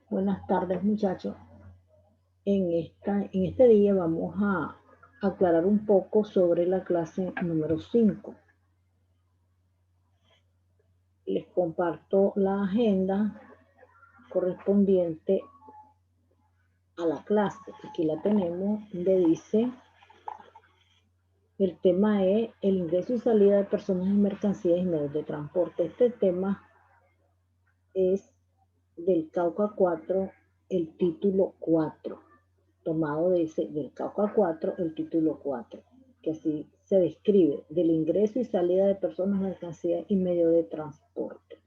Buenas tardes, muchachos. En este día vamos a aclarar un poco sobre la clase número 5. Les comparto la agenda correspondiente a la clase. Aquí la tenemos, donde dice, el tema es el ingreso y salida de personas y mercancías y medios de transporte. Este tema es del Cauca 4, el título 4. Tomado del Cauca 4, el título 4, que así se describe del ingreso y salida de personas, mercancías y medio de transporte.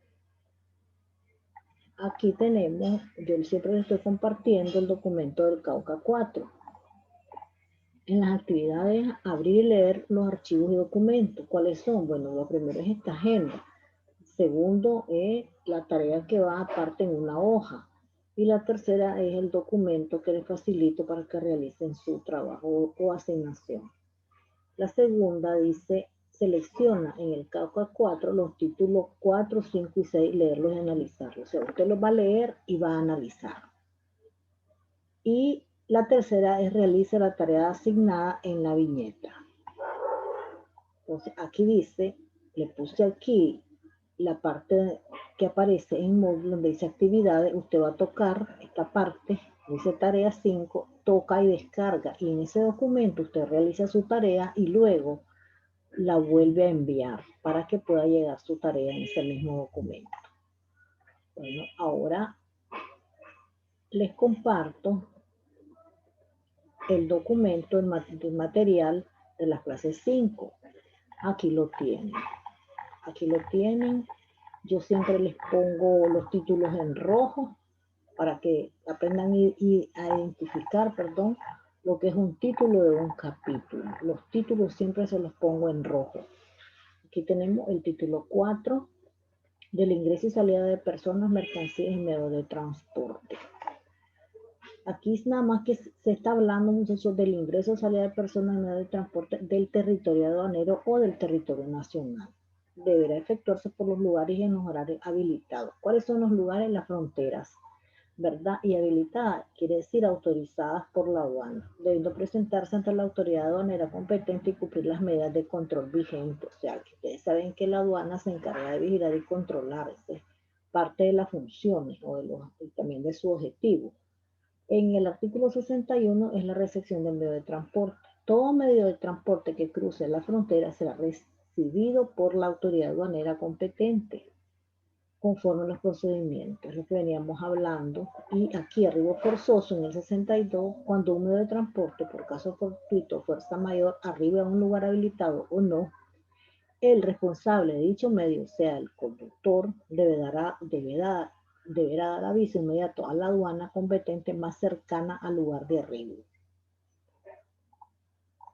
Aquí tenemos, yo siempre les estoy compartiendo el documento del Cauca 4. En las actividades, abrir y leer los archivos y documentos. ¿Cuáles son? Bueno, lo primero es esta agenda. Segundo es la tarea que va aparte en una hoja. Y la tercera es el documento que les facilito para que realicen su trabajo o asignación. La segunda dice, selecciona en el Cauca 4 los títulos 4, 5 y 6, leerlos y analizarlos. O sea, usted los va a leer y va a analizar. Y la tercera es realiza la tarea asignada en la viñeta. Entonces, aquí dice, le puse aquí la parte que aparece en módulo donde dice actividades, usted va a tocar esta parte, dice tarea 5, toca y descarga, y en ese documento usted realiza su tarea y luego la vuelve a enviar para que pueda llegar su tarea en ese mismo documento. Bueno, ahora les comparto el documento, el material de las clases 5. Aquí lo tienen. Aquí lo tienen. Yo siempre les pongo los títulos en rojo para que aprendan a identificar, lo que es un título de un capítulo. Los títulos siempre se los pongo en rojo. Aquí tenemos el título 4 del ingreso y salida de personas, mercancías y medios de transporte. Aquí es nada más que se está hablando, muchachos, del ingreso y salida de personas y medios de transporte del territorio aduanero o del territorio nacional. Deberá efectuarse por los lugares y en los horarios habilitados. ¿Cuáles son los lugares? Las fronteras, ¿verdad? Y habilitadas quiere decir autorizadas por la aduana, debiendo presentarse ante la autoridad aduanera competente y cumplir las medidas de control vigentes. O sea, que ustedes saben que la aduana se encarga de vigilar y controlar, es parte de las funciones y también de su objetivo. En el artículo 61 es la recepción del medio de transporte. Todo medio de transporte que cruce la frontera será recibido por la autoridad aduanera competente conforme a los procedimientos, lo que veníamos hablando. Y aquí arribo forzoso en el 62, cuando un medio de transporte por caso fortuito o fuerza mayor arribe a un lugar habilitado o no, el responsable de dicho medio, sea el conductor, deberá dar aviso inmediato a la aduana competente más cercana al lugar de arribo.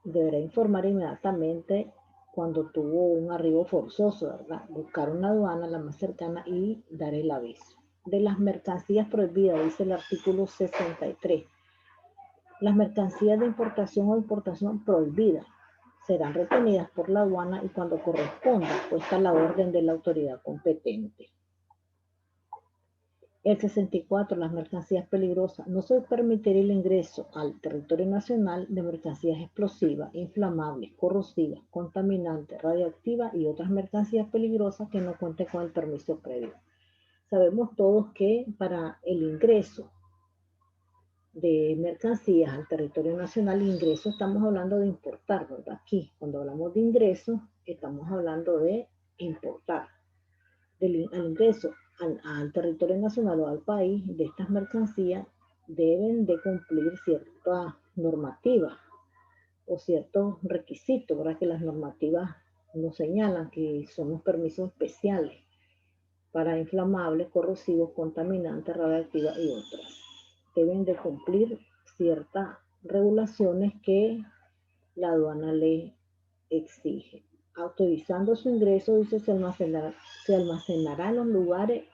Deberá informar inmediatamente cuando tuvo un arribo forzoso, ¿verdad? Buscar una aduana la más cercana y dar el aviso. De las mercancías prohibidas, dice el artículo 63. Las mercancías de importación o importación prohibidas serán retenidas por la aduana y cuando corresponda, puesta la orden de la autoridad competente. El 64. Las mercancías peligrosas. No se permitirá el ingreso al territorio nacional de mercancías explosivas, inflamables, corrosivas, contaminantes, radioactivas y otras mercancías peligrosas que no cuenten con el permiso previo. Sabemos todos que para el ingreso de mercancías al territorio nacional, ingreso estamos hablando de importar, ¿verdad? Aquí, cuando hablamos de ingreso, estamos hablando de importar. Al ingreso al territorio nacional o al país de estas mercancías deben de cumplir ciertas normativas o ciertos requisitos, ¿verdad? Que las normativas nos señalan que son los permisos especiales para inflamables, corrosivos, contaminantes, radiactivas y otras. Deben de cumplir ciertas regulaciones que la aduana le exige. Autorizando su ingreso, dice, se almacenará en los lugares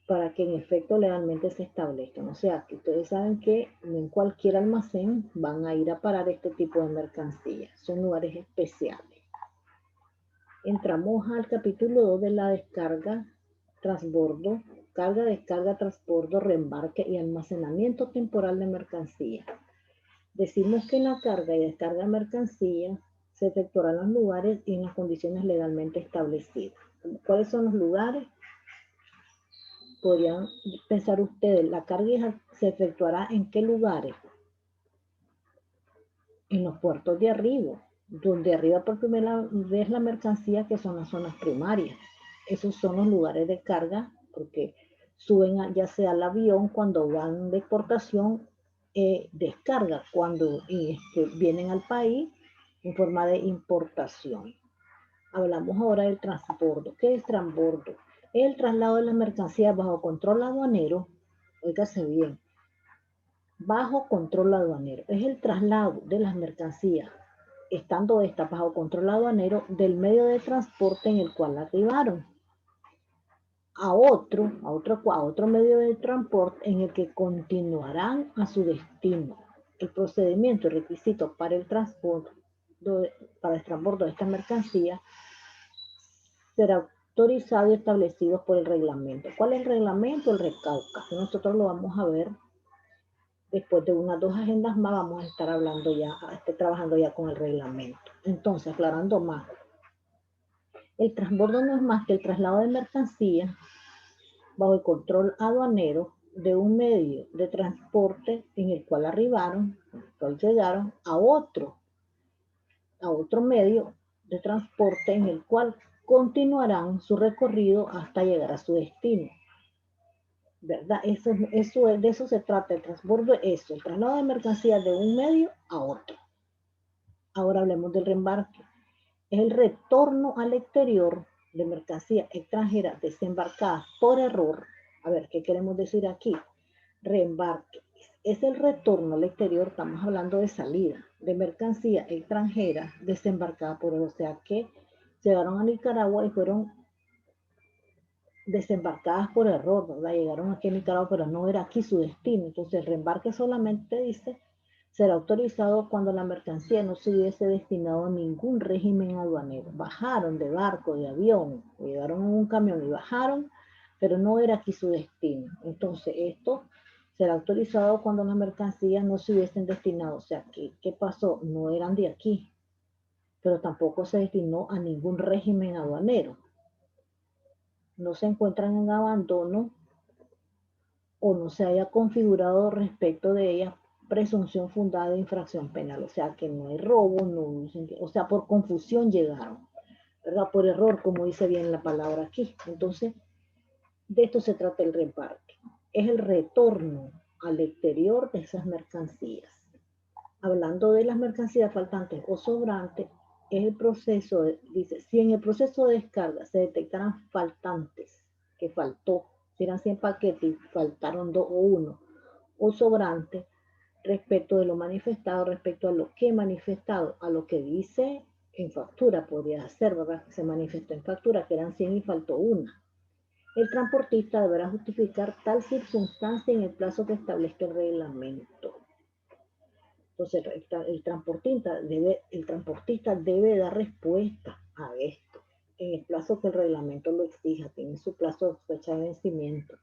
para que en efecto legalmente se establezcan. O sea, que ustedes saben que en cualquier almacén van a ir a parar este tipo de mercancías. Son lugares especiales. Entramos al capítulo 2 de la descarga, transbordo carga, descarga, transbordo, reembarque y almacenamiento temporal de mercancía. Decimos que la carga y descarga de mercancía se efectuará en los lugares y en las condiciones legalmente establecidas. ¿Cuáles son los lugares? Podrían pensar ustedes, la carga se efectuará en qué lugares. En los puertos de arriba, donde arriba por primera vez la mercancía, que son las zonas primarias. Esos son los lugares de carga, porque suben ya sea al avión cuando van de exportación, descarga cuando vienen al país en forma de importación. Hablamos ahora del transbordo. ¿Qué es transbordo? Es el traslado de las mercancías bajo control aduanero, óigase bien, bajo control aduanero. Es el traslado de las mercancías, estando estas bajo control aduanero, del medio de transporte en el cual arribaron a otro medio de transporte en el que continuarán a su destino. El procedimiento y requisitos para el transbordo de esta mercancía será autorizado y establecido por el reglamento. ¿Cuál es el reglamento? El RECAUCA. Nosotros lo vamos a ver después de unas 2 agendas más. Vamos a estar hablando ya, trabajando ya con el reglamento. Entonces, aclarando más, el transbordo no es más que el traslado de mercancías bajo el control aduanero de un medio de transporte en el cual arribaron, en el cual llegaron a otro medio de transporte en el cual continuarán su recorrido hasta llegar a su destino. ¿Verdad? De eso se trata el transbordo, eso, el traslado de mercancías de un medio a otro. Ahora hablemos del reembarque. Es el retorno al exterior de mercancías extranjeras desembarcadas por error. A ver, ¿qué queremos decir aquí? Reembarque es el retorno al exterior, estamos hablando de salida, de mercancías extranjeras desembarcadas por error, o sea que llegaron a Nicaragua y fueron desembarcadas por error, ¿verdad? Llegaron aquí a Nicaragua, pero no era aquí su destino. Entonces el reembarque solamente dice será autorizado cuando la mercancía no se hubiese destinado a ningún régimen aduanero. Bajaron de barco, de avión, llegaron en un camión y bajaron, pero no era aquí su destino. Entonces esto será autorizado cuando las mercancías no se hubiesen destinado. O sea, ¿qué pasó? No eran de aquí, pero tampoco se destinó a ningún régimen aduanero. No se encuentran en abandono o no se haya configurado respecto de ellas presunción fundada de infracción penal. O sea, que no hay robo, o sea, por confusión llegaron, ¿verdad? Por error, como dice bien la palabra aquí. Entonces, de esto se trata el reembarque. Es el retorno al exterior de esas mercancías. Hablando de las mercancías faltantes o sobrantes, es el proceso, dice, si en el proceso de descarga se detectaran faltantes, que faltó, si eran 100 paquetes y faltaron 2 o 1, o sobrante, respecto de lo manifestado, respecto a lo que manifestado, a lo que dice en factura, podría ser, ¿verdad? Se manifestó en factura que eran 100 y faltó 1. El transportista deberá justificar tal circunstancia en el plazo que establezca el reglamento. Entonces, el transportista debe dar respuesta a esto en el plazo que el reglamento lo exija, tiene su plazo de fecha de vencimiento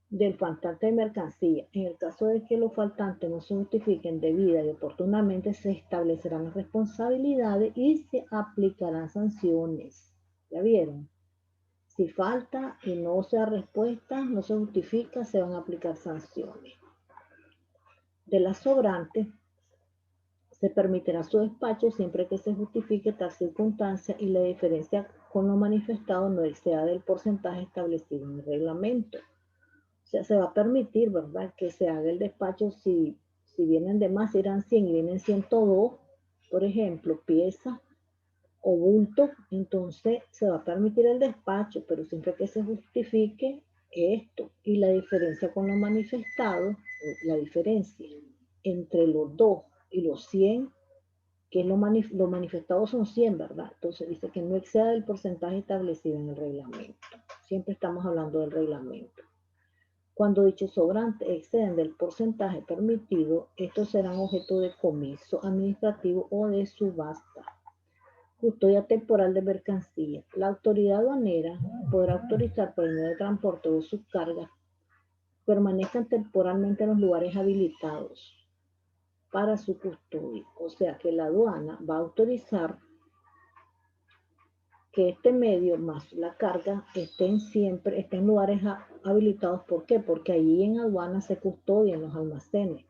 del faltante de mercancía. En el caso de que los faltantes no se justifiquen debida y oportunamente, se establecerán las responsabilidades y se aplicarán sanciones. ¿Ya vieron? Si falta y no se da respuesta, no se justifica, se van a aplicar sanciones. De las sobrantes, se permitirá su despacho siempre que se justifique tal circunstancia y la diferencia con lo manifestado no exceda del porcentaje establecido en el reglamento. O sea, se va a permitir, ¿verdad?, que se haga el despacho si vienen de más, irán 100 y vienen 102, por ejemplo, piezas o bulto, entonces se va a permitir el despacho, pero siempre que se justifique esto y la diferencia con lo manifestado, la diferencia entre los 2 y los 100, que es lo manifestado son 100, ¿verdad? Entonces dice que no exceda el porcentaje establecido en el reglamento. Siempre estamos hablando del reglamento. Cuando dichos sobrantes exceden del porcentaje permitido, estos serán objeto de comiso administrativo o de subasta, Custodia temporal de mercancía. La autoridad aduanera podrá autorizar por el medio de transporte o sus cargas permanezcan temporalmente en los lugares habilitados para su custodia. O sea que la aduana va a autorizar que este medio más la carga estén en lugares habilitados. ¿Por qué? Porque allí en aduana se custodian los almacenes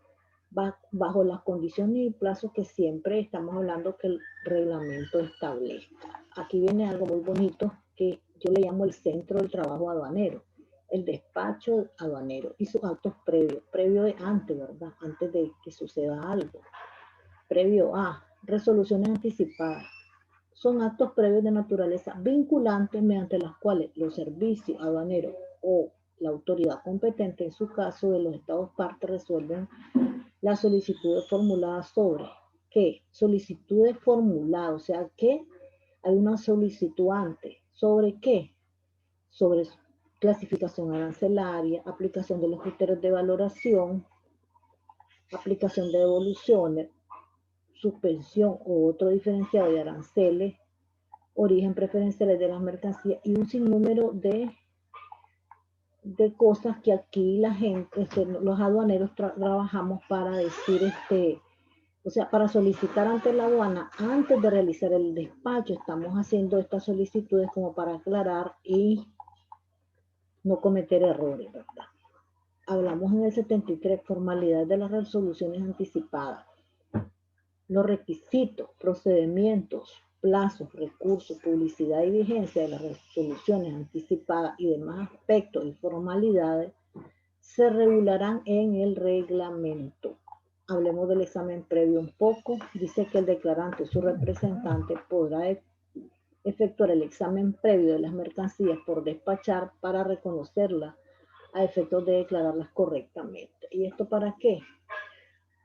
bajo las condiciones y plazos que siempre estamos hablando que el reglamento establezca. Aquí viene algo muy bonito que yo le llamo el centro del trabajo aduanero, el despacho aduanero y sus actos previos, previo de antes, ¿verdad? Antes de que suceda algo. Previo a resoluciones anticipadas. Son actos previos de naturaleza vinculantes mediante las cuales los servicios aduaneros o la autoridad competente, en su caso de los estados partes, resuelven las solicitudes formuladas sobre ¿qué? Solicitudes formuladas, o sea que hay una solicitud antes. ¿Sobre qué? Sobre clasificación arancelaria, aplicación de los criterios de valoración, aplicación de devoluciones, suspensión o otro diferenciado de aranceles, origen preferenciales de las mercancías y un sinnúmero de cosas que aquí la gente, los aduaneros trabajamos para decir, o sea, para solicitar ante la aduana, antes de realizar el despacho, estamos haciendo estas solicitudes como para aclarar y no cometer errores, ¿verdad? Hablamos en el 73, formalidades de las resoluciones anticipadas. Los requisitos, procedimientos, plazos, recursos, publicidad y vigencia de las resoluciones anticipadas y demás aspectos y formalidades se regularán en el reglamento. Hablemos del examen previo un poco. Dice que el declarante o su representante podrá efectuar el examen previo de las mercancías por despachar para reconocerlas a efectos de declararlas correctamente. ¿Y esto para qué?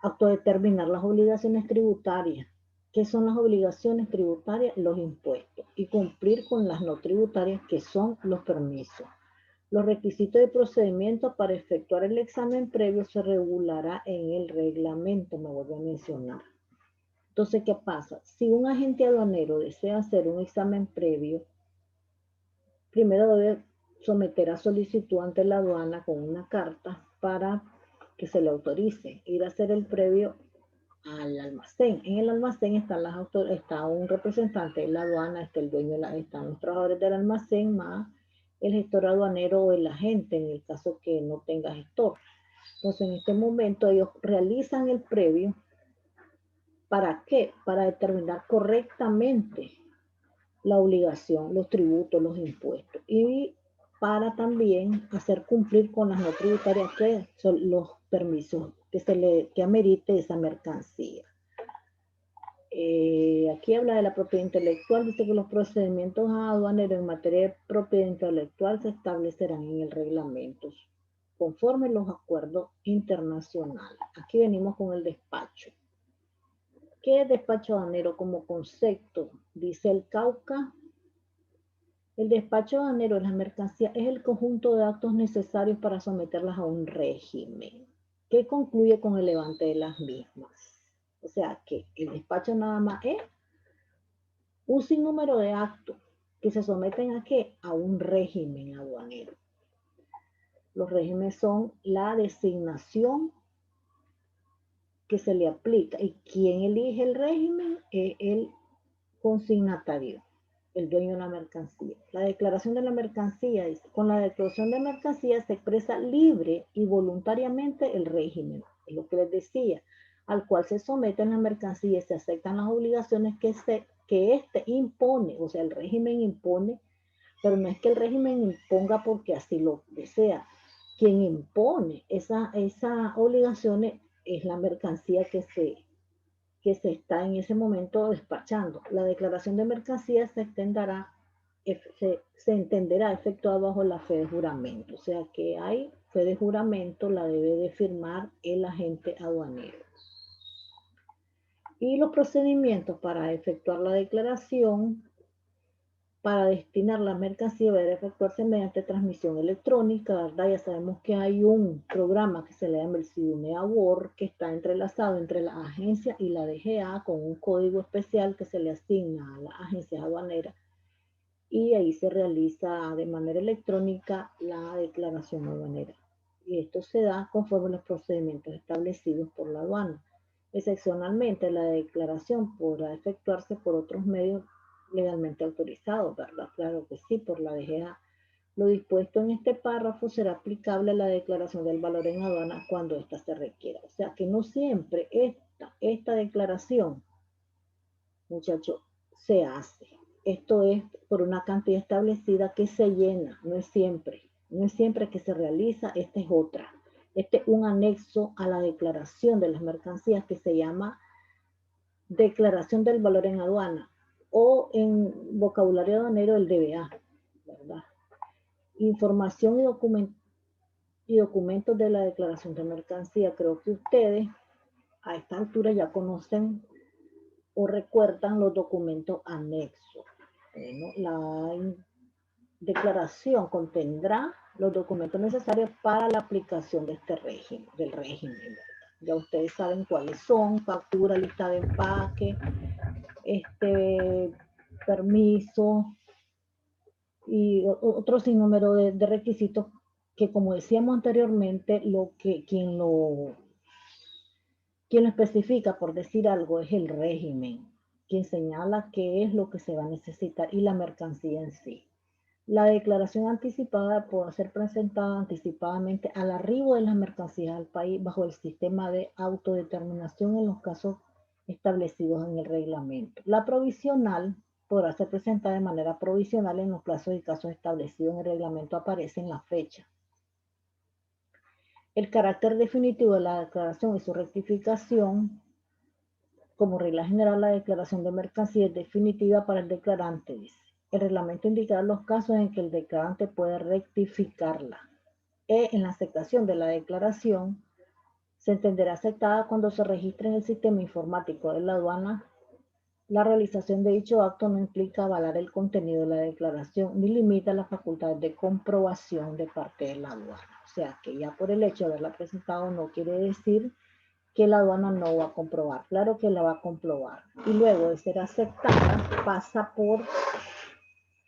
Autodeterminar las obligaciones tributarias. ¿Qué son las obligaciones tributarias? Los impuestos. Y cumplir con las no tributarias, que son los permisos. Los requisitos y procedimientos para efectuar el examen previo se regulará en el reglamento, me vuelvo a mencionar. Entonces, ¿qué pasa? Si un agente aduanero desea hacer un examen previo, primero debe someter a solicitud ante la aduana con una carta para que se le autorice ir a hacer el previo al almacén. En el almacén está un representante de la aduana, está el dueño, están los trabajadores del almacén, más el gestor aduanero o el agente, en el caso que no tenga gestor. Entonces, en este momento ellos realizan el previo. ¿Para qué? Para determinar correctamente la obligación, los tributos, los impuestos. Y para también hacer cumplir con las no tributarias, que son los permisos que amerite esa mercancía. Aquí habla de la propiedad intelectual. Dice que los procedimientos aduaneros en materia de propiedad intelectual se establecerán en el reglamento conforme los acuerdos internacionales. Aquí venimos con el despacho. ¿Qué es despacho aduanero como concepto? Dice el Cauca. El despacho aduanero de las mercancías es el conjunto de actos necesarios para someterlas a un régimen, que concluye con el levante de las mismas. O sea que el despacho nada más es un sinnúmero de actos que se someten ¿a qué? A un régimen aduanero. Los regímenes son la designación que se le aplica y quien elige el régimen es el consignatario, el dueño de la mercancía. La declaración de la mercancía dice, con la declaración de mercancía se expresa libre y voluntariamente el régimen, es lo que les decía, al cual se somete la mercancía y se aceptan las obligaciones que éste impone, o sea, el régimen impone, pero no es que el régimen imponga porque así lo desea. Quien impone esas obligaciones es la mercancía que se está en ese momento despachando. La declaración de mercancía se entenderá efectuada bajo la fe de juramento. O sea que hay fe de juramento, la debe de firmar el agente aduanero. Y los procedimientos para efectuar la declaración para destinar la mercancía debe efectuarse mediante transmisión electrónica, ¿verdad? Ya sabemos que hay un programa que se le llama el CIUNEA Word, que está entrelazado entre la agencia y la DGA con un código especial que se le asigna a la agencia aduanera, y ahí se realiza de manera electrónica la declaración aduanera. Y esto se da conforme a los procedimientos establecidos por la aduana. Excepcionalmente, la declaración podrá efectuarse por otros medios legalmente autorizados, ¿verdad? Claro que sí, por la DGA. Lo dispuesto en este párrafo será aplicable a la declaración del valor en aduana cuando ésta se requiera. O sea que no siempre esta declaración, muchachos, se hace. Esto es por una cantidad establecida que se llena, no es siempre que se realiza, esta es otra. Este es un anexo a la declaración de las mercancías que se llama declaración del valor en aduana o en vocabulario aduanero el DBA, ¿verdad? Información y documentos de la declaración de mercancía. Creo que ustedes a esta altura ya conocen o recuerdan los documentos anexos. Bueno, la declaración contendrá los documentos necesarios para la aplicación de este régimen, del régimen, ¿verdad? Ya ustedes saben cuáles son: factura, lista de empaque, permiso y otro sinnúmero de requisitos que, como decíamos anteriormente, quien lo especifica, por decir algo, es el régimen, quien señala qué es lo que se va a necesitar y la mercancía en sí. La declaración anticipada puede ser presentada anticipadamente al arribo de las mercancías al país bajo el sistema de autodeterminación en los casos establecidos en el reglamento. La provisional podrá ser presentada de manera provisional en los plazos y casos establecidos en el reglamento, aparece en la fecha. El carácter definitivo de la declaración y su rectificación. Como regla general, la declaración de mercancía es definitiva para el declarante, dice. El reglamento indicará los casos en que el declarante puede rectificarla. En la aceptación de la declaración se entenderá aceptada cuando se registre en el sistema informático de la aduana. La realización de dicho acto no implica avalar el contenido de la declaración ni limita las facultades de comprobación de parte de la aduana. O sea que ya por el hecho de haberla presentado no quiere decir que la aduana no va a comprobar. Claro que la va a comprobar. Y luego de ser aceptada, pasa por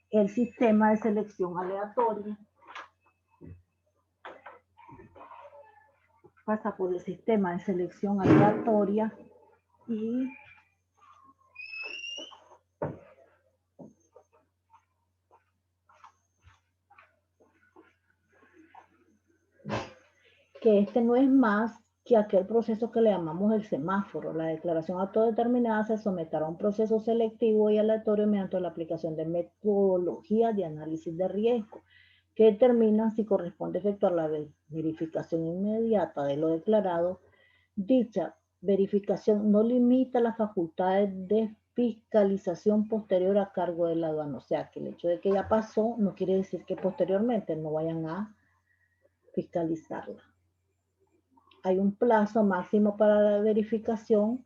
el sistema de selección aleatoria. Pasa por el sistema de selección aleatoria y que este no es más que aquel proceso que le llamamos el semáforo. La declaración autodeterminada se someterá a un proceso selectivo y aleatorio mediante la aplicación de metodologías de análisis de riesgo que determinan si corresponde efectuar la verificación inmediata de lo declarado. Dicha verificación no limita las facultades de fiscalización posterior a cargo de la aduana. O sea, que el hecho de que ya pasó no quiere decir que posteriormente no vayan a fiscalizarla. Hay un plazo máximo para la verificación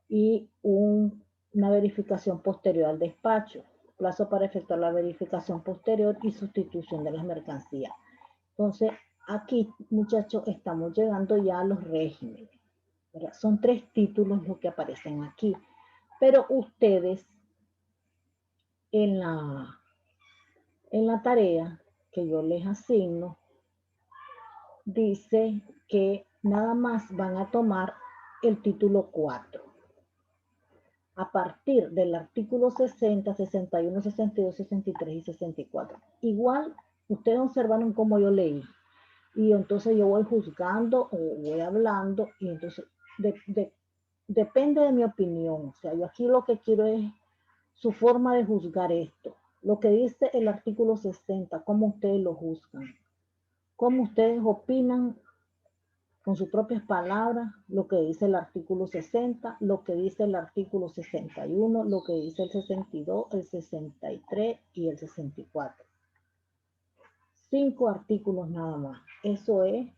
y una verificación posterior al despacho. Plazo para efectuar la verificación posterior y sustitución de las mercancías. Entonces, aquí, muchachos, estamos llegando ya a los regímenes, ¿verdad? Son 3 títulos los que aparecen aquí. Pero ustedes en la tarea que yo les asigno, dice que nada más van a tomar el título 4. A partir del artículo 60, 61, 62, 63 y 64. Igual, ustedes observaron cómo yo leí. Y entonces yo voy juzgando o voy hablando y entonces depende de mi opinión. O sea, yo aquí lo que quiero es su forma de juzgar esto. Lo que dice el artículo 60, cómo ustedes lo juzgan. Cómo ustedes opinan con sus propias palabras lo que dice el artículo 60, lo que dice el artículo 61, lo que dice el 62, el 63 y el 64. 5 artículos nada más. Eso es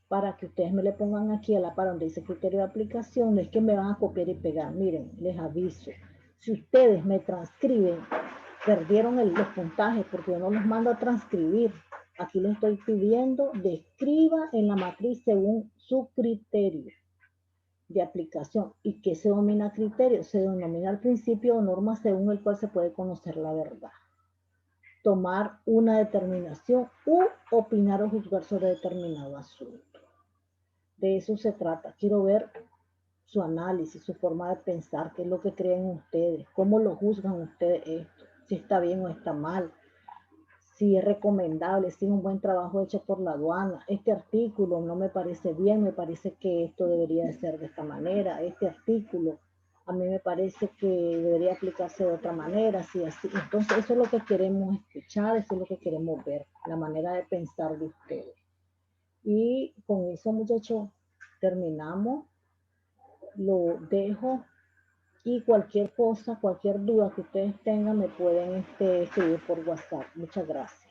para que ustedes me le pongan aquí a la par donde dice criterio de aplicación. No es que me van a copiar y pegar. Miren, les aviso. Si ustedes me transcriben perdieron los puntajes porque yo no los mando a transcribir. Aquí les estoy pidiendo, describa en la matriz según su criterio de aplicación. ¿Y qué se denomina criterio? Se denomina el principio o norma según el cual se puede conocer la verdad. Tomar una determinación u opinar o juzgar sobre determinado asunto. De eso se trata. Quiero ver su análisis, su forma de pensar, qué es lo que creen ustedes, cómo lo juzgan ustedes esto, si está bien o está mal, si es recomendable, si es un buen trabajo hecho por la aduana. Este artículo no me parece bien, me parece que esto debería de ser de esta manera. Este artículo a mí me parece que debería aplicarse de otra manera, así, así. Entonces eso es lo que queremos escuchar, eso es lo que queremos ver, la manera de pensar de ustedes. Y con eso, muchachos, terminamos. Lo dejo y cualquier cosa, cualquier duda que ustedes tengan me pueden escribir por WhatsApp. Muchas gracias.